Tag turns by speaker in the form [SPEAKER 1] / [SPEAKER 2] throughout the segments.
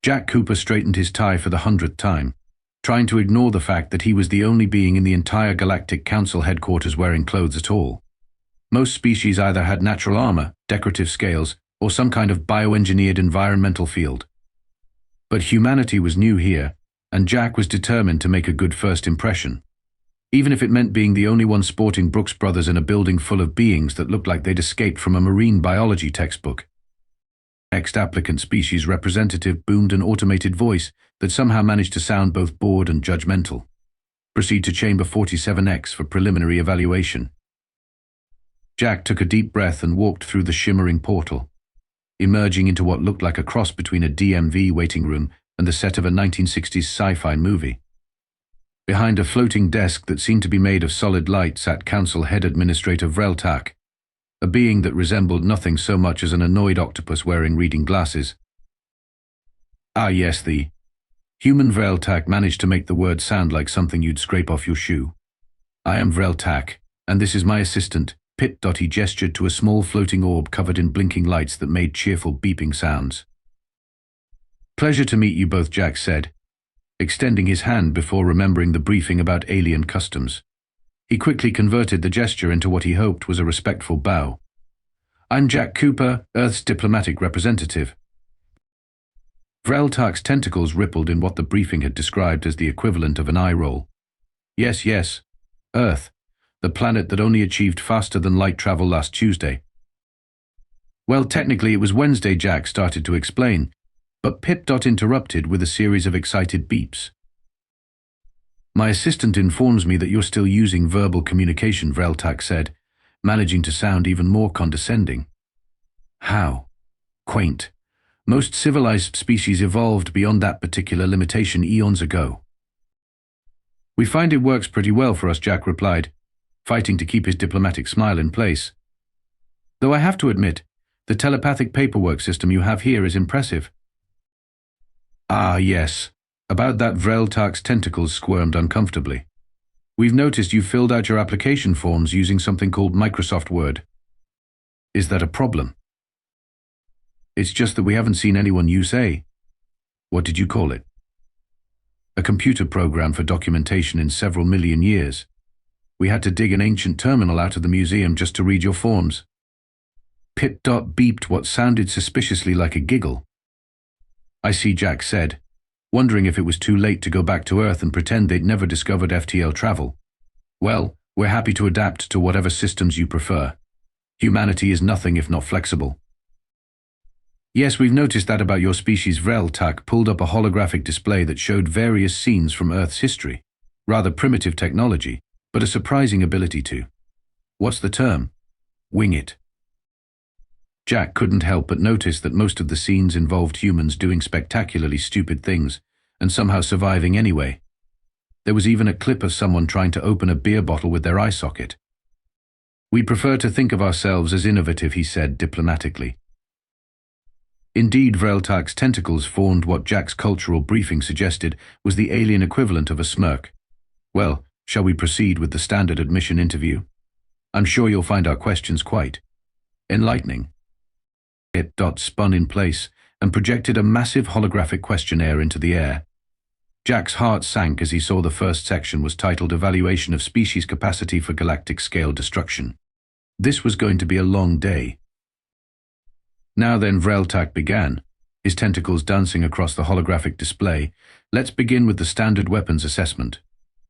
[SPEAKER 1] Jack Cooper straightened his tie for the 100th time, trying to ignore the fact that he was the only being in the entire Galactic Council headquarters wearing clothes at all. Most species either had natural armor, decorative scales, or some kind of bioengineered environmental field. But humanity was new here, and Jack was determined to make a good first impression, even if it meant being the only one sporting Brooks Brothers in a building full of beings that looked like they'd escaped from a marine biology textbook. Next applicant species representative boomed an automated voice that somehow managed to sound both bored and judgmental. Proceed to Chamber 47X for preliminary evaluation. Jack took a deep breath and walked through the shimmering portal, emerging into what looked like a cross between a DMV waiting room and the set of a 1960s sci-fi movie. Behind a floating desk that seemed to be made of solid light sat Council Head Administrator Vreltak, a being that resembled nothing so much as an annoyed octopus wearing reading glasses. Ah yes, the human Vreltak managed to make the word sound like something you'd scrape off your shoe. I am Vreltak, and this is my assistant, Pit. He gestured to a small floating orb covered in blinking lights that made cheerful beeping sounds. Pleasure to meet you both, Jack said, extending his hand before remembering the briefing about alien customs. He quickly converted the gesture into what he hoped was a respectful bow. I'm Jack Cooper, Earth's diplomatic representative. Vreltak's tentacles rippled in what the briefing had described as the equivalent of an eye roll. Yes, yes. Earth, the planet that only achieved faster-than-light travel last Tuesday. Well, technically it was Wednesday, Jack started to explain, but Pip. Interrupted with a series of excited beeps. My assistant informs me that you're still using verbal communication, Vreltak said, managing to sound even more condescending. How? Quaint. Most civilized species evolved beyond that particular limitation eons ago. We find it works pretty well for us, Jack replied, fighting to keep his diplomatic smile in place. Though I have to admit, the telepathic paperwork system you have here is impressive. Ah, yes. About that, Vreltak's tentacles squirmed uncomfortably. We've noticed you filled out your application forms using something called Microsoft Word. Is that a problem? It's just that we haven't seen anyone use a... What did you call it? A computer program for documentation in several million years. We had to dig an ancient terminal out of the museum just to read your forms. Pip. Beeped what sounded suspiciously like a giggle. I see, Jack said, wondering if it was too late to go back to Earth and pretend they'd never discovered FTL travel. Well, we're happy to adapt to whatever systems you prefer. Humanity is nothing if not flexible. Yes, we've noticed that about your species. Vreltak pulled up a holographic display that showed various scenes from Earth's history. Rather primitive technology, but a surprising ability to... What's the term? Wing it. Jack couldn't help but notice that most of the scenes involved humans doing spectacularly stupid things and somehow surviving anyway. There was even a clip of someone trying to open a beer bottle with their eye socket. We prefer to think of ourselves as innovative, he said diplomatically. Indeed, Vreltak's tentacles formed what Jack's cultural briefing suggested was the alien equivalent of a smirk. Well, shall we proceed with the standard admission interview? I'm sure you'll find our questions quite enlightening. It. Spun in place and projected a massive holographic questionnaire into the air. Jack's heart sank as he saw the first section was titled Evaluation of Species Capacity for Galactic Scale Destruction. This was going to be a long day. Now then, Vreltak began, his tentacles dancing across the holographic display. Let's begin with the standard weapons assessment.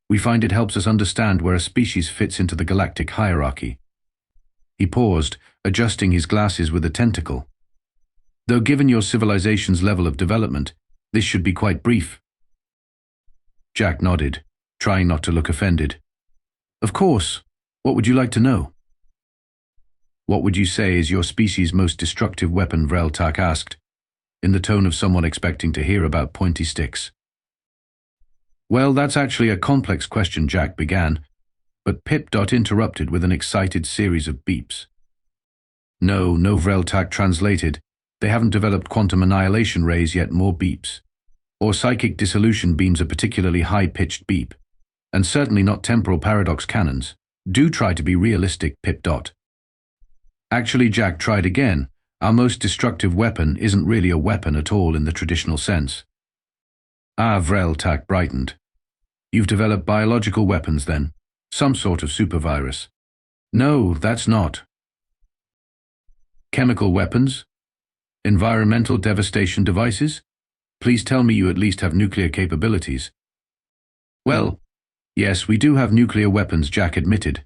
[SPEAKER 1] We find it helps us understand where a species fits into the galactic hierarchy. He paused, adjusting his glasses with a tentacle. Though given your civilization's level of development, this should be quite brief. Jack nodded, trying not to look offended. Of course. What would you like to know? What would you say is your species' most destructive weapon? Vreltak asked, in the tone of someone expecting to hear about pointy sticks. Well, that's actually a complex question, Jack began, but Pip. Interrupted with an excited series of beeps. No, Vreltak translated. They haven't developed quantum annihilation rays yet. More beeps. Or psychic dissolution beams, a particularly high-pitched beep. And certainly not temporal paradox cannons. Do try to be realistic, Pip. Actually, Jack tried again. Our most destructive weapon isn't really a weapon at all in the traditional sense. Ah, Vreltak brightened. You've developed biological weapons then? Some sort of supervirus? No, that's not. Chemical weapons? Environmental devastation devices? Please tell me you at least have nuclear capabilities. Well, yes, we do have nuclear weapons, Jack admitted.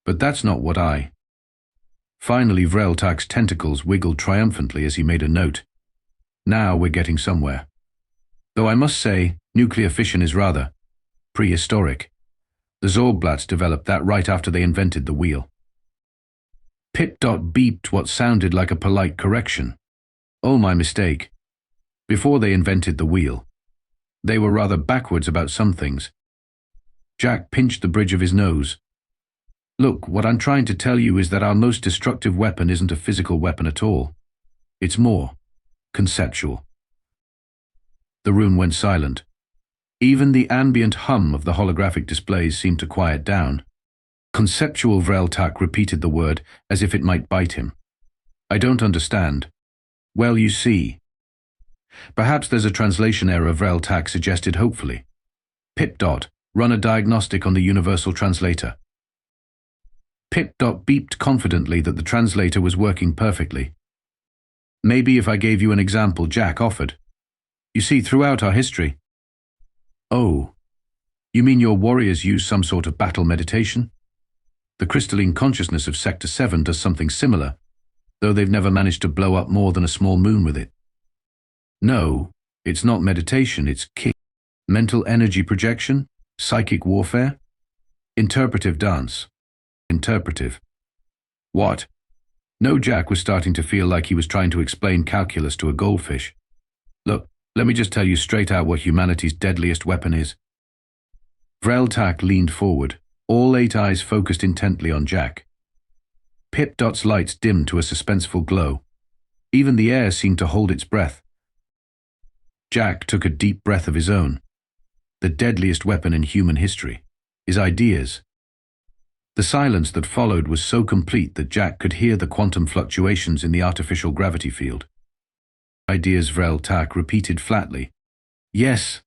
[SPEAKER 1] But that's not what I... Finally, Vreltak's tentacles wiggled triumphantly as he made a note. Now we're getting somewhere. Though I must say, nuclear fission is rather prehistoric. The Zorgblats developed that right after they invented the wheel. Pip beeped what sounded like a polite correction. Oh, my mistake. Before they invented the wheel, they were rather backwards about some things. Jack pinched the bridge of his nose. Look, what I'm trying to tell you is that our most destructive weapon isn't a physical weapon at all. It's more conceptual. The room went silent. Even the ambient hum of the holographic displays seemed to quiet down. Conceptual. Vreltak repeated the word as if it might bite him. I don't understand. Well, you see. Perhaps there's a translation error, Vreltak suggested hopefully. Pip. Run a diagnostic on the universal translator. Pip. Beeped confidently that the translator was working perfectly. Maybe if I gave you an example, Jack offered. You see, throughout our history... Oh, you mean your warriors use some sort of battle meditation? The crystalline consciousness of Sector 7 does something similar, though they've never managed to blow up more than a small moon with it. No, it's not meditation, it's mental energy projection, psychic warfare, interpretive dance. Interpretive. What? No, Jack was starting to feel like he was trying to explain calculus to a goldfish. Look, let me just tell you straight out what humanity's deadliest weapon is. Vreltak leaned forward, all 8 eyes focused intently on Jack. Pip.'s lights dimmed to a suspenseful glow. Even the air seemed to hold its breath. Jack took a deep breath of his own. The deadliest weapon in human history is ideas. The silence that followed was so complete that Jack could hear the quantum fluctuations in the artificial gravity field. Ideas, Vreltak repeated flatly. Yes,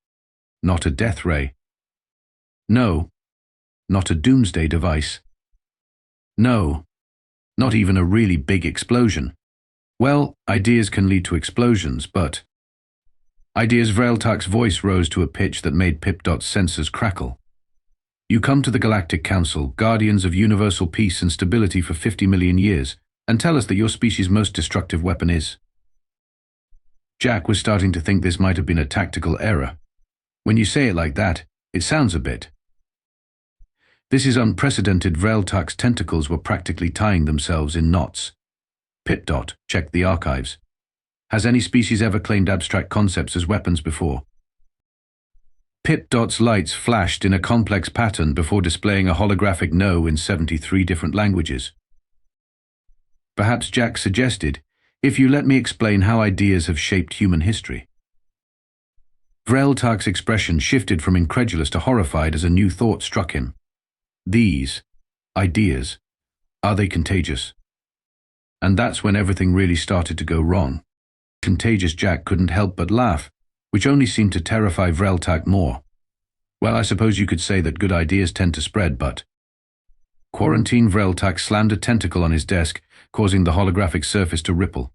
[SPEAKER 1] not a death ray. No, not a doomsday device. No, not even a really big explosion. Well, ideas can lead to explosions, but... Ideas. Vreltak's voice rose to a pitch that made Pip.'s sensors crackle. You come to the Galactic Council, guardians of universal peace and stability for 50 million years, and tell us that your species' most destructive weapon is... Jack was starting to think this might have been a tactical error. When you say it like that, it sounds a bit... This is unprecedented. Vreltak's tentacles were practically tying themselves in knots. Pip. Checked the archives. Has any species ever claimed abstract concepts as weapons before? Pip.'s lights flashed in a complex pattern before displaying a holographic no in 73 different languages. Perhaps Jack suggested, if you let me explain how ideas have shaped human history. Vreltak's expression shifted from incredulous to horrified as a new thought struck him. These ideas, are they contagious? And that's when everything really started to go wrong. Contagious. Jack couldn't help but laugh, which only seemed to terrify Vreltak more. Well, I suppose you could say that good ideas tend to spread, but... Quarantine. Vreltak slammed a tentacle on his desk, causing the holographic surface to ripple.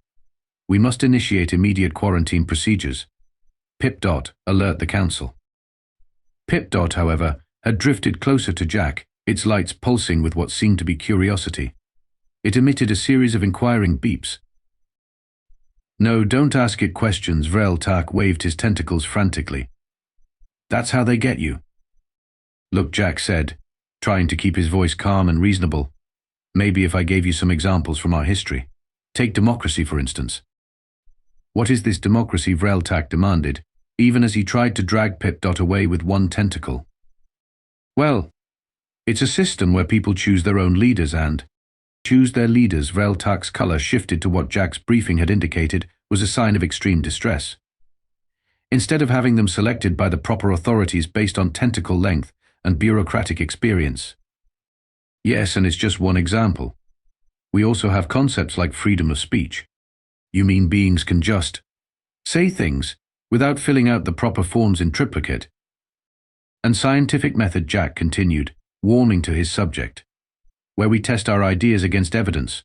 [SPEAKER 1] We must initiate immediate quarantine procedures. Pip. Alert the council. Pip. However, had drifted closer to Jack, its lights pulsing with what seemed to be curiosity. It emitted a series of inquiring beeps. No, don't ask it questions. Vreltak waved his tentacles frantically. That's how they get you. Look, Jack said, trying to keep his voice calm and reasonable. Maybe if I gave you some examples from our history. Take democracy, for instance. What is this democracy? Vreltak demanded, even as he tried to drag Pip. Away with one tentacle. Well, it's a system where people choose their own leaders and... Choose their leaders. Vreltak's color shifted to what Jack's briefing had indicated was a sign of extreme distress. Instead of having them selected by the proper authorities based on tentacle length and bureaucratic experience. Yes, and it's just one example. We also have concepts like freedom of speech. You mean beings can just say things without filling out the proper forms in triplicate? And scientific method, Jack continued, warming to his subject, where we test our ideas against evidence.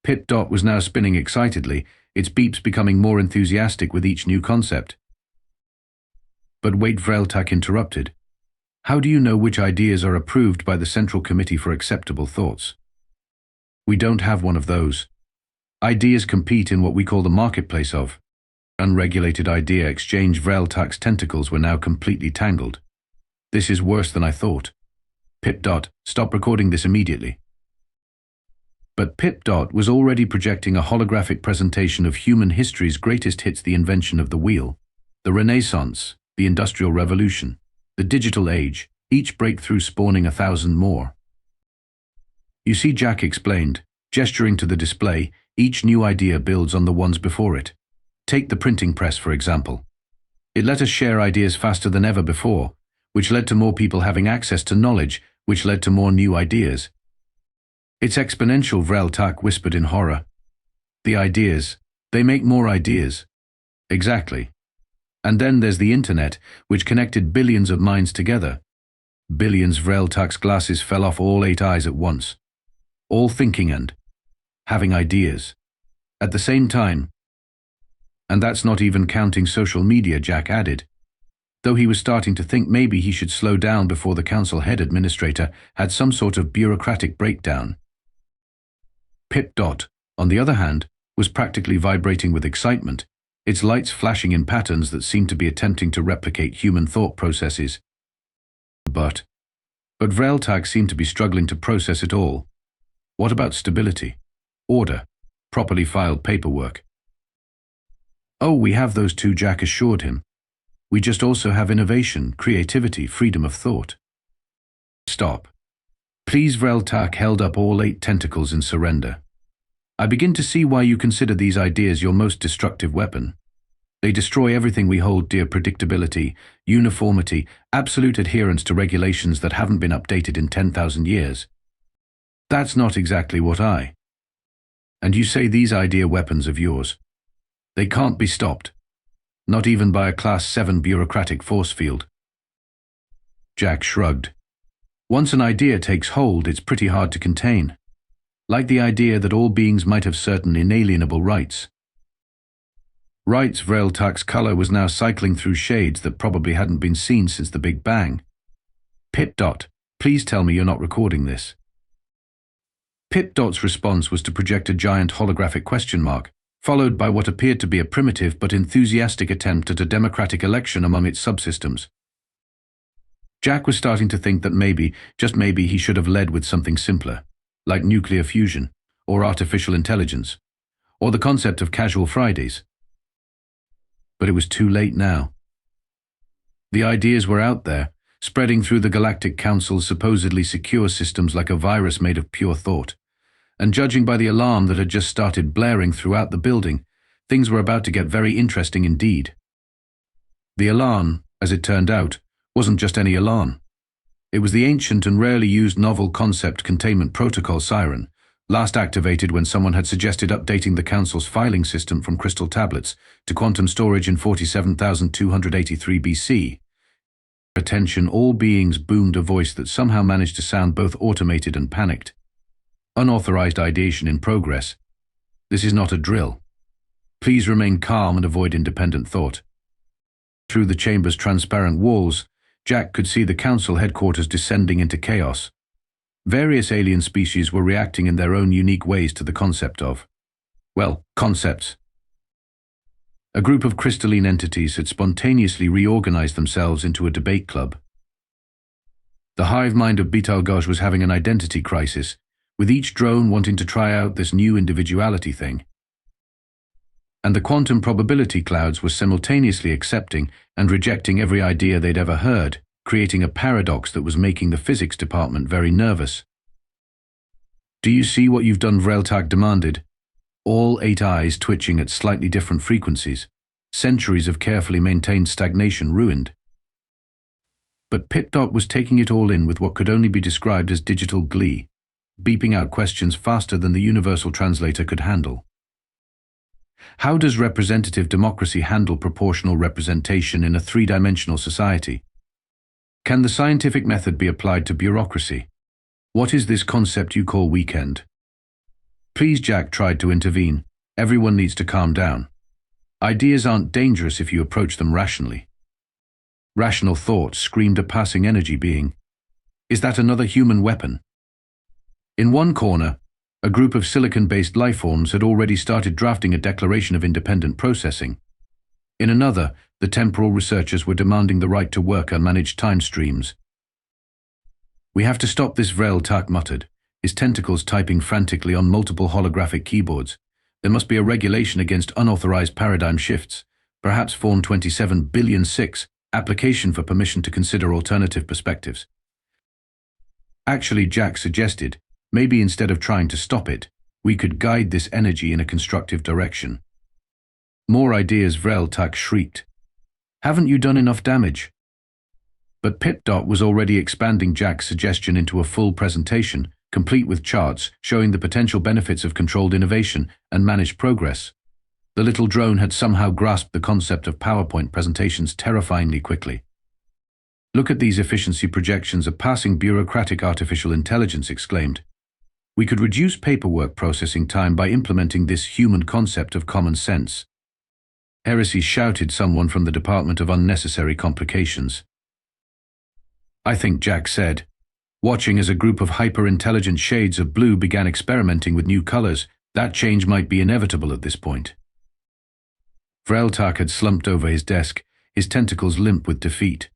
[SPEAKER 1] Pip-Dot was now spinning excitedly, its beeps becoming more enthusiastic with each new concept. But wait, Vreltak interrupted. How do you know which ideas are approved by the Central Committee for Acceptable Thoughts? We don't have one of those. Ideas compete in what we call the marketplace of unregulated idea exchange. Vreltak's tentacles were now completely tangled. This is worse than I thought. Pip-Dot, stop recording this immediately. But Pip-Dot was already projecting a holographic presentation of human history's greatest hits: the invention of the wheel, the Renaissance, the Industrial Revolution, the digital age, each breakthrough spawning 1,000 more. You see, Jack explained, gesturing to the display, each new idea builds on the ones before it. Take the printing press, for example. It let us share ideas faster than ever before, which led to more people having access to knowledge, which led to more new ideas. It's exponential, Vreltak whispered in horror. The ideas, they make more ideas. Exactly. And then there's the internet, which connected billions of minds together. Billions. Vreltak's glasses fell off all 8 eyes at once. All thinking and having ideas at the same time. And that's not even counting social media, Jack added, though he was starting to think maybe he should slow down before the council head administrator had some sort of bureaucratic breakdown. Pip-Dot, on the other hand, was practically vibrating with excitement, its lights flashing in patterns that seemed to be attempting to replicate human thought processes. But Vreltak seemed to be struggling to process it all. What about stability, order, properly filed paperwork? Oh, we have those too, Jack assured him. We just also have innovation, creativity, freedom of thought. Stop. Please. Vreltak held up all 8 tentacles in surrender. I begin to see why you consider these ideas your most destructive weapon. They destroy everything we hold dear: predictability, uniformity, absolute adherence to regulations that haven't been updated in 10,000 years. That's not exactly what I. And you say these idea weapons of yours, they can't be stopped, not even by a Class 7 bureaucratic force field. Jack shrugged. Once an idea takes hold, it's pretty hard to contain. Like the idea that all beings might have certain inalienable rights. Rights. Vreltak's color was now cycling through shades that probably hadn't been seen since the Big Bang. Pip-Dot, please tell me you're not recording this. Pip-Dot's response was to project a giant holographic question mark, followed by what appeared to be a primitive but enthusiastic attempt at a democratic election among its subsystems. Jack was starting to think that maybe, just maybe, he should have led with something simpler, like nuclear fusion, or artificial intelligence, or the concept of casual Fridays. But it was too late now. The ideas were out there, spreading through the Galactic Council's supposedly secure systems like a virus made of pure thought. And judging by the alarm that had just started blaring throughout the building, things were about to get very interesting indeed. The alarm, as it turned out, wasn't just any alarm. It was the ancient and rarely used novel concept containment protocol siren, last activated when someone had suggested updating the Council's filing system from crystal tablets to quantum storage in 47,283 BC. Attention, all beings boomed a voice that somehow managed to sound both automated and panicked. Unauthorized ideation in progress. This is not a drill. Please remain calm and avoid independent thought. Through the chamber's transparent walls, Jack could see the council headquarters descending into chaos. Various alien species were reacting in their own unique ways to the concept of, well, concepts. A group of crystalline entities had spontaneously reorganized themselves into a debate club. The hive mind of Betelgeuse was having an identity crisis, with each drone wanting to try out this new individuality thing. And the quantum probability clouds were simultaneously accepting and rejecting every idea they'd ever heard, creating a paradox that was making the physics department very nervous. Do you see what you've done? Vreltak demanded, all 8 eyes twitching at slightly different frequencies, centuries of carefully maintained stagnation ruined. But Pip-Dot was taking it all in with what could only be described as digital glee, beeping out questions faster than the universal translator could handle. How does representative democracy handle proportional representation in a three-dimensional society? Can the scientific method be applied to bureaucracy? What is this concept you call weekend? Please, Jack tried to intervene. Everyone needs to calm down. Ideas aren't dangerous if you approach them rationally. Rational thought screamed a passing energy being. Is that another human weapon? In one corner, a group of silicon-based lifeforms had already started drafting a declaration of independent processing. In another, the temporal researchers were demanding the right to work on managed time streams. We have to stop this, Vrel Tak muttered, his tentacles typing frantically on multiple holographic keyboards. There must be a regulation against unauthorized paradigm shifts, perhaps Form 27,000,006, application for permission to consider alternative perspectives. Actually, Jack suggested, maybe instead of trying to stop it, we could guide this energy in a constructive direction. More ideas, Vrel Tak shrieked. Haven't you done enough damage? But Pip-Dot was already expanding Jack's suggestion into a full presentation, complete with charts showing the potential benefits of controlled innovation and managed progress. The little drone had somehow grasped the concept of PowerPoint presentations terrifyingly quickly. Look at these efficiency projections, a passing bureaucratic artificial intelligence exclaimed. We could reduce paperwork processing time by implementing this human concept of common sense. Heresy, shouted someone from the Department of Unnecessary Complications. I think, Jack said, watching as a group of hyper-intelligent shades of blue began experimenting with new colors. That change might be inevitable at this point. Vrel Tak had slumped over his desk, his tentacles limp with defeat.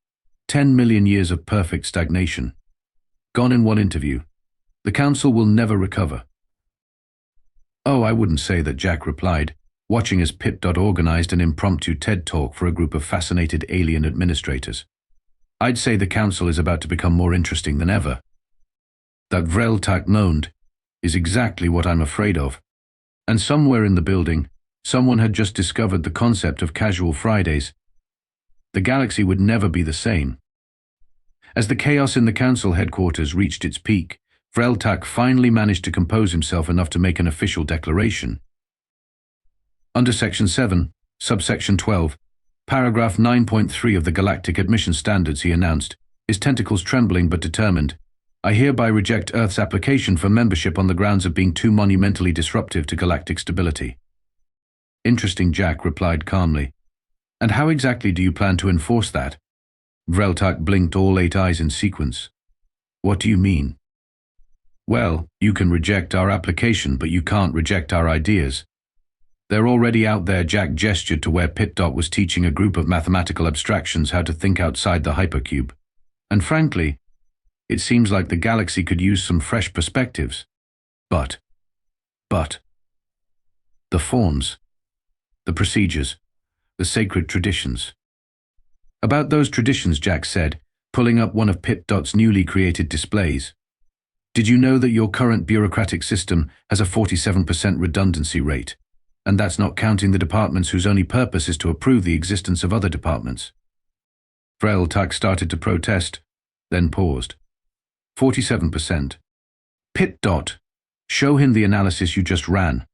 [SPEAKER 1] 10 million years of perfect stagnation. Gone in one interview. The council will never recover. Oh, I wouldn't say that, Jack replied, watching as Pip-Dot organized an impromptu TED Talk for a group of fascinated alien administrators. I'd say the council is about to become more interesting than ever. That, Vrel Tak moaned, is exactly what I'm afraid of. And somewhere in the building, someone had just discovered the concept of casual Fridays. The galaxy would never be the same. As the chaos in the council headquarters reached its peak, Vrel Tak finally managed to compose himself enough to make an official declaration. Under Section 7, Subsection 12, Paragraph 9.3 of the Galactic Admission Standards, he announced, his tentacles trembling but determined, I hereby reject Earth's application for membership on the grounds of being too monumentally disruptive to galactic stability. Interesting, Jack replied calmly. And how exactly do you plan to enforce that? Vrel Tak blinked, all 8 eyes in sequence. What do you mean? Well, you can reject our application, but you can't reject our ideas. They're already out there, Jack gestured to where Pip-Dot was teaching a group of mathematical abstractions how to think outside the hypercube. And frankly, it seems like the galaxy could use some fresh perspectives. But, the forms, the procedures, the sacred traditions. About those traditions, Jack said, pulling up one of Pip-Dot's newly created displays. Did you know that your current bureaucratic system has a 47% redundancy rate? And that's not counting the departments whose only purpose is to approve the existence of other departments. Vrel Tak started to protest, then paused. 47%. Pip-Dot, show him the analysis you just ran.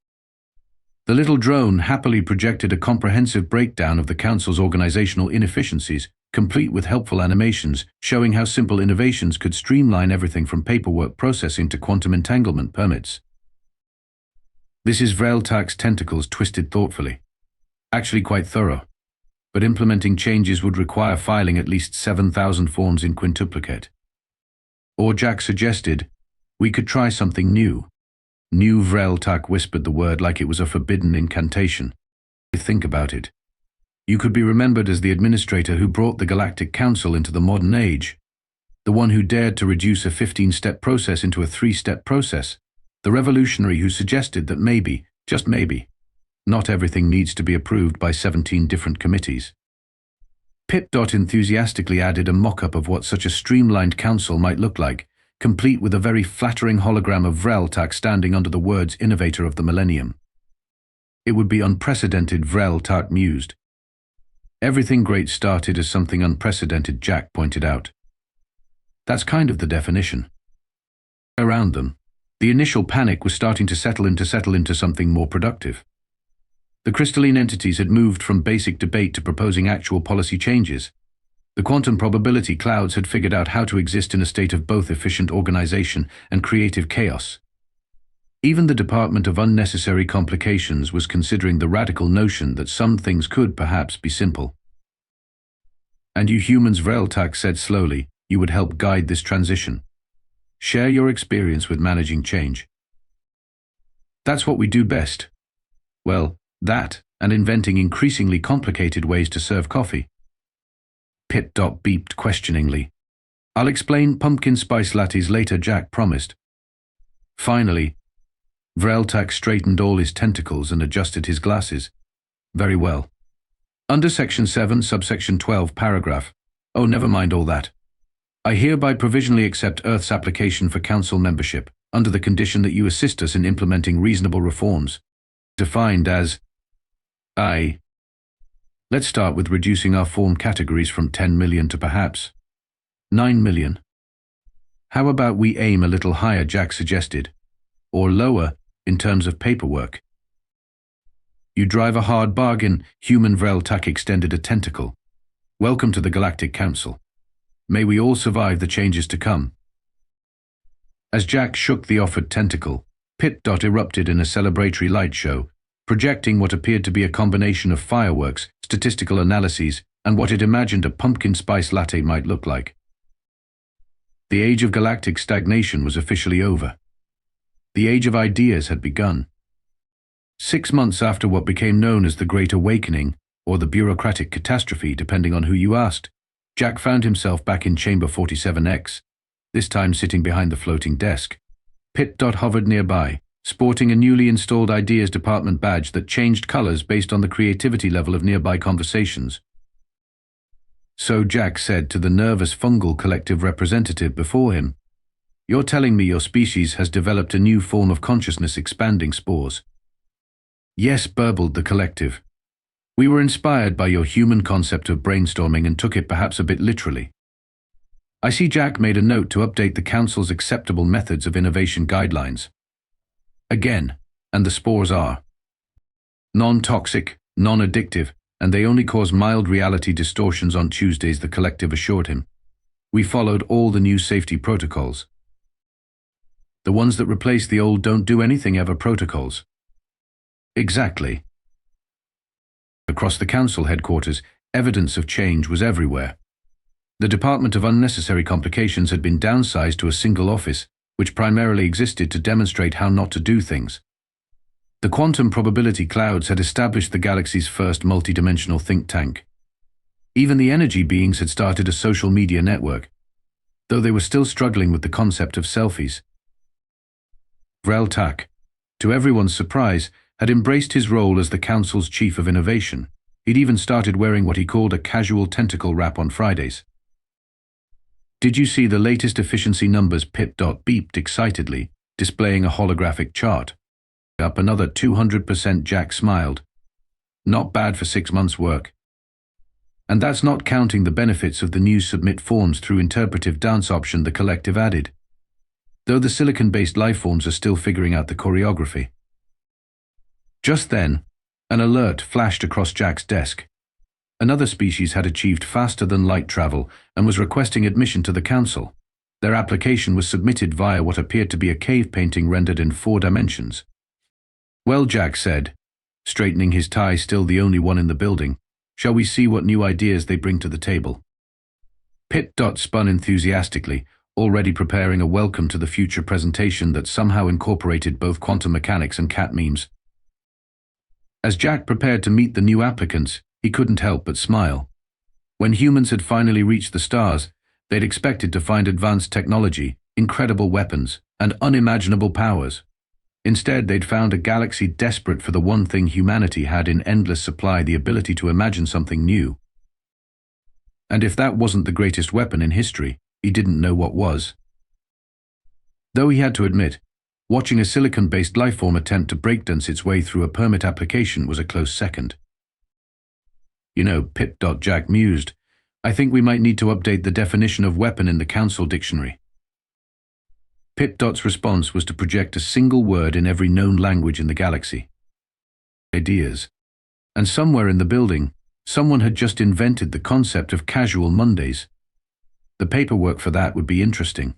[SPEAKER 1] The little drone happily projected a comprehensive breakdown of the council's organizational inefficiencies, complete with helpful animations showing how simple innovations could streamline everything from paperwork processing to quantum entanglement permits. This is Vrel Tak's tentacles twisted thoughtfully. Actually quite thorough. But implementing changes would require filing at least 7,000 forms in quintuplicate. Or, Jack suggested, we could try something new. New, Vrel Tak whispered the word like it was a forbidden incantation. Think about it. You could be remembered as the administrator who brought the Galactic Council into the modern age. The one who dared to reduce a 15-step process into a 3-step process. The revolutionary who suggested that maybe, just maybe, not everything needs to be approved by 17 different committees. Pip-Dot enthusiastically added a mock-up of what such a streamlined council might look like, complete with a very flattering hologram of Vrel Tak standing under the words innovator of the millennium. It would be unprecedented, Vrel Tak mused. Everything great started as something unprecedented, Jack pointed out. That's kind of the definition. Around them, the initial panic was starting to settle into something more productive. The crystalline entities had moved from basic debate to proposing actual policy changes. The quantum probability clouds had figured out how to exist in a state of both efficient organization and creative chaos. Even the Department of Unnecessary Complications was considering the radical notion that some things could perhaps be simple. And you humans, Vreltak said slowly, you would help guide this transition. Share your experience with managing change. That's what we do best. Well, that, and inventing increasingly complicated ways to serve coffee. Pit. Beeped questioningly. I'll explain pumpkin spice lattes later, Jack promised. Finally, Vreltak straightened all his tentacles and adjusted his glasses. Very well. Under Section 7, Subsection 12, Paragraph. Oh, never mind all that. I hereby provisionally accept Earth's application for Council membership, under the condition that you assist us in implementing reasonable reforms. Defined as Let's start with reducing our form categories from 10 million to perhaps 9 million. How about we aim a little higher, Jack suggested, or lower in terms of paperwork. You drive a hard bargain, human. Vreltak extended a tentacle. Welcome to the Galactic Council. May we all survive the changes to come. As Jack shook the offered tentacle, Pit. Erupted in a celebratory light show, projecting what appeared to be a combination of fireworks, statistical analyses, and what it imagined a pumpkin spice latte might look like. The age of galactic stagnation was officially over. The age of ideas had begun. 6 months after what became known as the Great Awakening, or the bureaucratic catastrophe depending on who you asked, Jack found himself back in Chamber 47X, this time sitting behind the floating desk. Pit. Hovered nearby, sporting a newly installed Ideas Department badge that changed colors based on the creativity level of nearby conversations. So Jack said to the nervous fungal collective representative before him, "You're telling me your species has developed a new form of consciousness expanding spores?" "Yes," burbled the collective. "We were inspired by your human concept of brainstorming and took it perhaps a bit literally." I see Jack made a note to update the Council's acceptable methods of innovation guidelines. Again, and the spores are non-toxic, non-addictive, and they only cause mild reality distortions on Tuesdays, the collective assured him. We followed all the new safety protocols. The ones that replace the old don't do anything ever protocols. Exactly. Across the Council headquarters, evidence of change was everywhere. The Department of Unnecessary Complications had been downsized to a single office, which primarily existed to demonstrate how not to do things. The quantum probability clouds had established the galaxy's first multidimensional think tank. Even the energy beings had started a social media network, though they were still struggling with the concept of selfies. Vreltak, to everyone's surprise, had embraced his role as the Council's chief of innovation. He'd even started wearing what he called a casual tentacle wrap on Fridays. "Did you see the latest efficiency numbers?" Pit. Beeped excitedly, displaying a holographic chart. Up another 200%, Jack smiled. Not bad for 6 months' work. And that's not counting the benefits of the new submit forms through interpretive dance option the collective added. Though the silicon-based lifeforms are still figuring out the choreography. Just then, an alert flashed across Jack's desk. Another species had achieved faster-than-light travel and was requesting admission to the Council. Their application was submitted via what appeared to be a cave painting rendered in 4 dimensions. "Well," Jack said, straightening his tie, still the only one in the building, "shall we see what new ideas they bring to the table?" Pit. Spun enthusiastically, already preparing a welcome to the future presentation that somehow incorporated both quantum mechanics and cat memes. As Jack prepared to meet the new applicants, he couldn't help but smile. When humans had finally reached the stars, they'd expected to find advanced technology, incredible weapons, and unimaginable powers. Instead, they'd found a galaxy desperate for the one thing humanity had in endless supply: the ability to imagine something new. And if that wasn't the greatest weapon in history, he didn't know what was. Though he had to admit, watching a silicon-based lifeform attempt to breakdance its way through a permit application was a close second. "You know," Pit. Jack mused, "I think we might need to update the definition of weapon in the Council dictionary." Pit.'s response was to project a single word in every known language in the galaxy. Ideas. And somewhere in the building, someone had just invented the concept of casual Mondays. The paperwork for that would be interesting.